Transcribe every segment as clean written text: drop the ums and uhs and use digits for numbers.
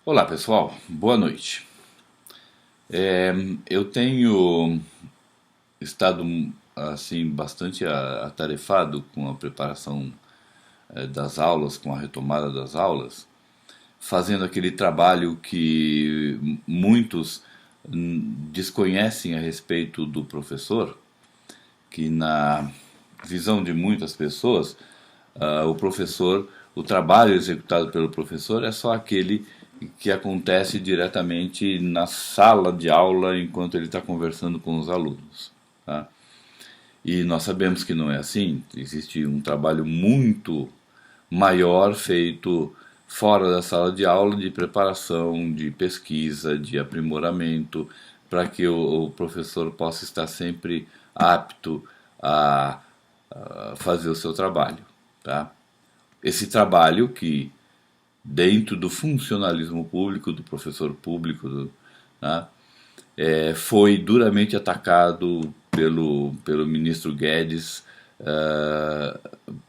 Olá pessoal, boa noite. Eu tenho estado assim bastante atarefado com a preparação das aulas, com a retomada das aulas, fazendo aquele trabalho que muitos desconhecem a respeito do professor, que na visão de muitas pessoas, o professor, o trabalho executado pelo professor é só aquele que acontece diretamente na sala de aula enquanto ele está conversando com os alunos. Tá? E nós sabemos que não é assim. Existe um trabalho muito maior feito fora da sala de aula, de preparação, de pesquisa, de aprimoramento, para que o professor possa estar sempre apto a fazer o seu trabalho. Tá? Esse trabalho que, dentro do funcionalismo público, do professor público, tá? Foi duramente atacado pelo ministro Guedes,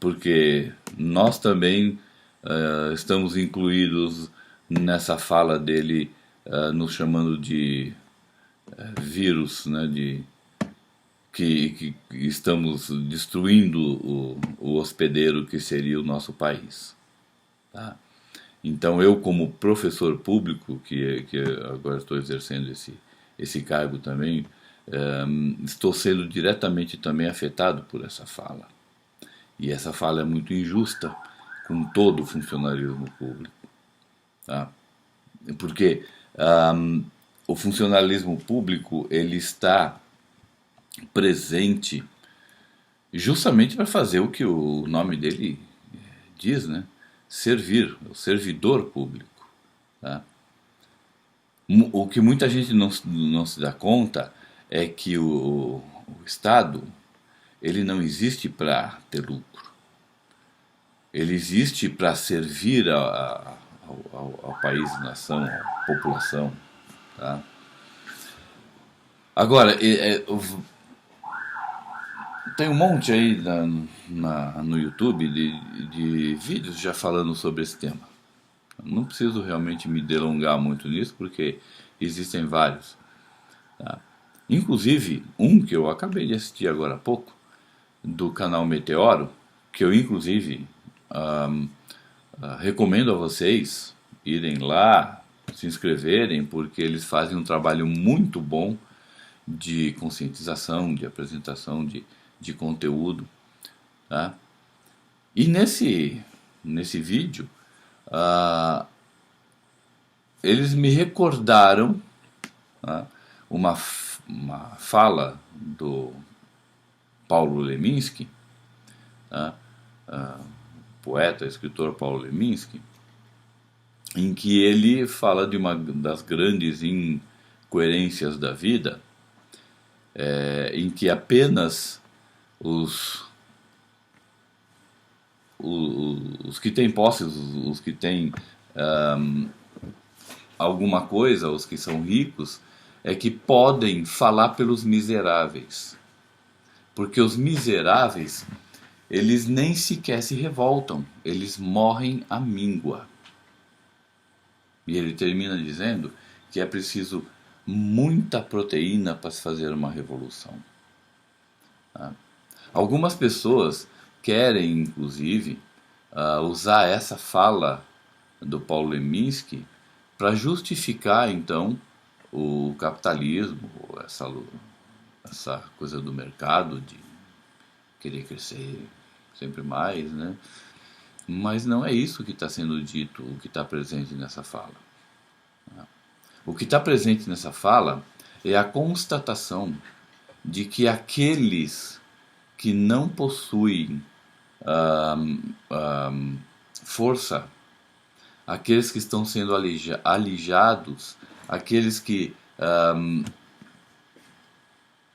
porque nós também estamos incluídos nessa fala dele, nos chamando de vírus, né, que estamos destruindo o hospedeiro que seria o nosso país. Tá? Então eu, como professor público, que agora estou exercendo esse cargo também, estou sendo diretamente também afetado por essa fala. E essa fala é muito injusta com todo o funcionalismo público. Tá? Porque o funcionalismo público ele está presente justamente para fazer o que o nome dele diz, né? Servir, o servidor público. Tá? O que muita gente não se dá conta é que o Estado ele não existe para ter lucro. Ele existe para servir ao país, nação, à população. Tá? Agora, tem um monte aí no YouTube de vídeos já falando sobre esse tema. Não preciso realmente me delongar muito nisso, porque existem vários. Tá? Inclusive, um que eu acabei de assistir agora há pouco, do canal Meteoro, que eu inclusive recomendo a vocês irem lá, se inscreverem, porque eles fazem um trabalho muito bom de conscientização, de apresentação de conteúdo. Tá? E nesse vídeo, eles me recordaram uma fala do Paulo Leminski, poeta, escritor Paulo Leminski, em que ele fala de uma das grandes incoerências da vida, em que apenas os que têm posse, os que têm alguma coisa, os que são ricos, é que podem falar pelos miseráveis. Porque os miseráveis, eles nem sequer se revoltam, eles morrem à míngua. E ele termina dizendo que é preciso muita proteína para se fazer uma revolução. Tá? Algumas pessoas querem, inclusive, usar essa fala do Paulo Leminski para justificar, então, o capitalismo, essa coisa do mercado de querer crescer sempre mais, né? Mas não é isso que está sendo dito, o que está presente nessa fala. O que está presente nessa fala é a constatação de que aqueles que não possuem força, aqueles que estão sendo alijados, aqueles que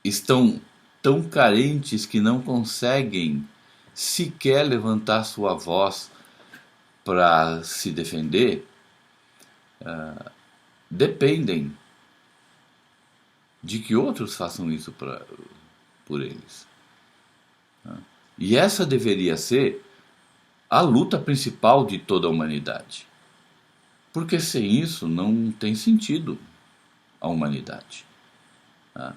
estão tão carentes que não conseguem sequer levantar sua voz para se defender, dependem de que outros façam isso por eles. E essa deveria ser a luta principal de toda a humanidade. Porque sem isso não tem sentido a humanidade. Tá?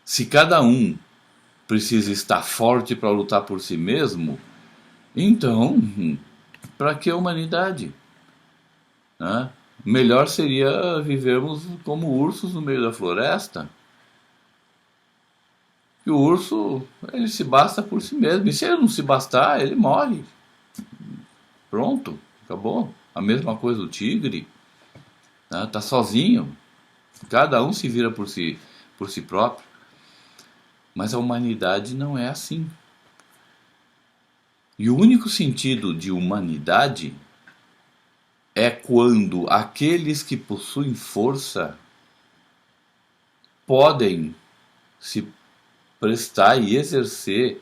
Se cada um precisa estar forte para lutar por si mesmo, então, para que a humanidade? Né? Melhor seria vivermos como ursos no meio da floresta. E o urso, ele se basta por si mesmo. E se ele não se bastar, ele morre. Pronto, acabou. A mesma coisa o tigre. Né? Tá sozinho. Cada um se vira por si próprio. Mas a humanidade não é assim. E o único sentido de humanidade é quando aqueles que possuem força podem se prestar e exercer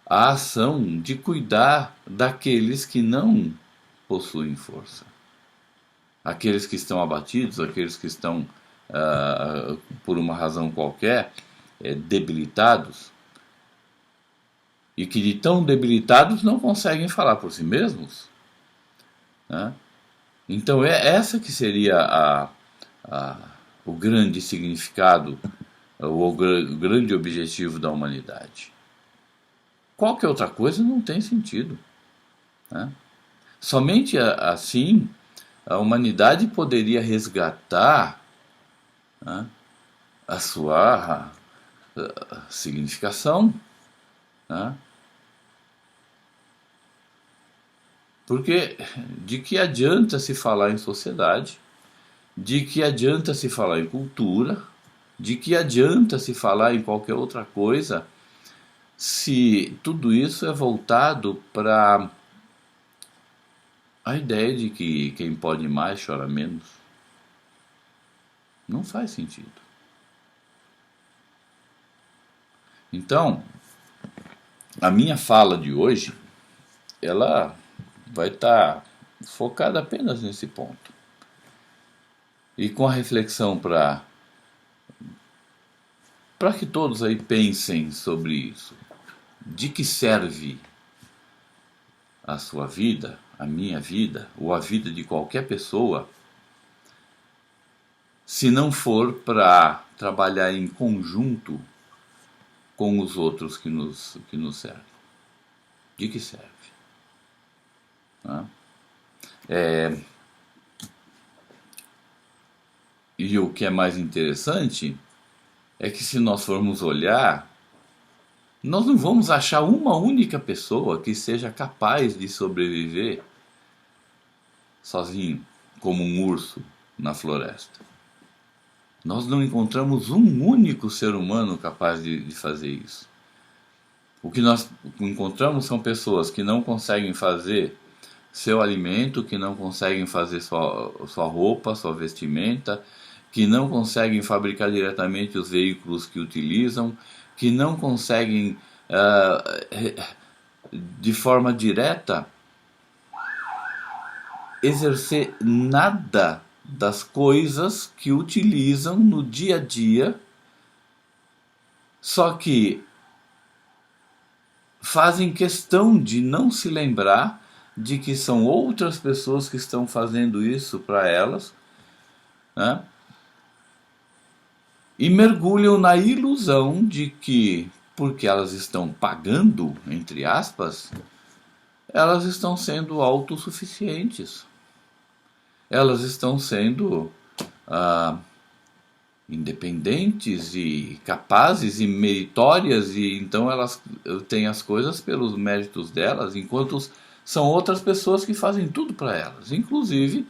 a ação de cuidar daqueles que não possuem força. Aqueles que estão abatidos, aqueles que estão, por uma razão qualquer, debilitados, e que de tão debilitados não conseguem falar por si mesmos. Né? Então essa que seria o grande significado, o grande objetivo da humanidade. Qualquer outra coisa não tem sentido. Né? Somente assim a humanidade poderia resgatar, né, a sua significação. Né? Porque de que adianta se falar em sociedade, de que adianta se falar em cultura, de que adianta se falar em qualquer outra coisa, se tudo isso é voltado para a ideia de que quem pode mais chora menos? Não faz sentido. Então, a minha fala de hoje, ela vai estar focada apenas nesse ponto. E com a reflexão para que todos aí pensem sobre isso. De que serve a sua vida, a minha vida, ou a vida de qualquer pessoa, se não for para trabalhar em conjunto com os outros que nos servem? De que serve? E o que é mais interessante é que se nós formos olhar, nós não vamos achar uma única pessoa que seja capaz de sobreviver sozinho, como um urso na floresta. Nós não encontramos um único ser humano capaz de fazer isso. O que nós encontramos são pessoas que não conseguem fazer seu alimento, que não conseguem fazer sua roupa, sua vestimenta, que não conseguem fabricar diretamente os veículos que utilizam, que não conseguem, de forma direta, exercer nada das coisas que utilizam no dia a dia, só que fazem questão de não se lembrar de que são outras pessoas que estão fazendo isso para elas, né? E mergulham na ilusão de que, porque elas estão pagando, entre aspas, elas estão sendo autossuficientes. Elas estão sendo independentes e capazes e meritórias, e então elas têm as coisas pelos méritos delas, enquanto são outras pessoas que fazem tudo para elas, inclusive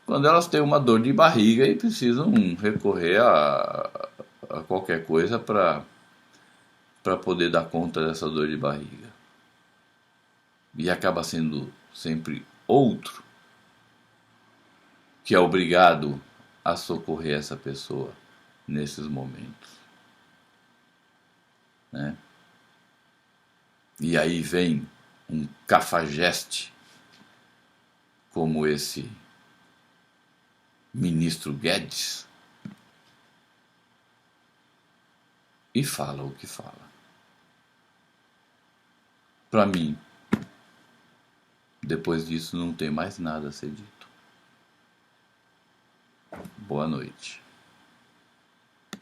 quando elas têm uma dor de barriga e precisam recorrer a qualquer coisa para poder dar conta dessa dor de barriga. E acaba sendo sempre outro que é obrigado a socorrer essa pessoa nesses momentos. Né? E aí vem um cafajeste como esse ministro Guedes e fala o que fala. Para mim, depois disso não tem mais nada a ser dito. boa noite.